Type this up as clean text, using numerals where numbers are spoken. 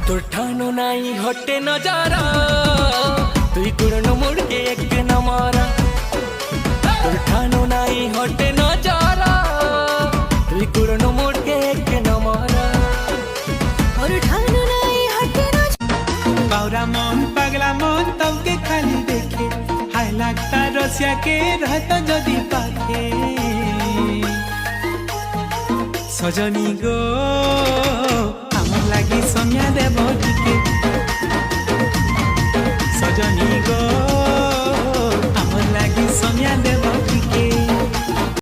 তোর ঠানো নাই হটে নজারা, তুই কুড়নো মুড়কে এক নমারা। তোর ঠানো নাই হটে নজারা, তুই কুড়নো মুড়কে এক নমারা। और ठानो नहीं हटे ना बावरा मन पगला मन तमके खाली देखे, हाय लगता रसिया के रहता जदी पाखे। सजनी गो আমার লাগি সমিয়া দেব টিকে, सजनी